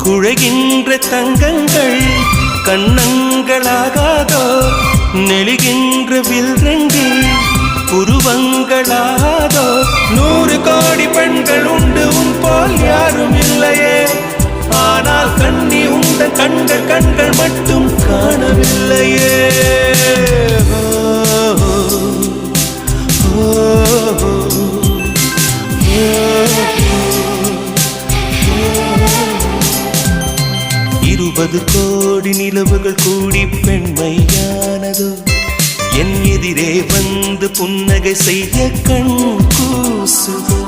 குழைகின்ற தங்கங்கள் கண்ணங்களாகாதோ நெளிகின்ற வில்ரங்கில் புருவங்களாதோ 100 கோடி பெண்கள் உண்டு உன் போல் யாரும் இல்லையே ஆனால் கண்ணி உண்ட கண்கள் மட்டும் காணவில்லையே இருபது கோடி நிலவுகள் கூடி பெண்மையானதோ என் எதிரே வந்து புன்னகை செய்ய கண் கூசுதோ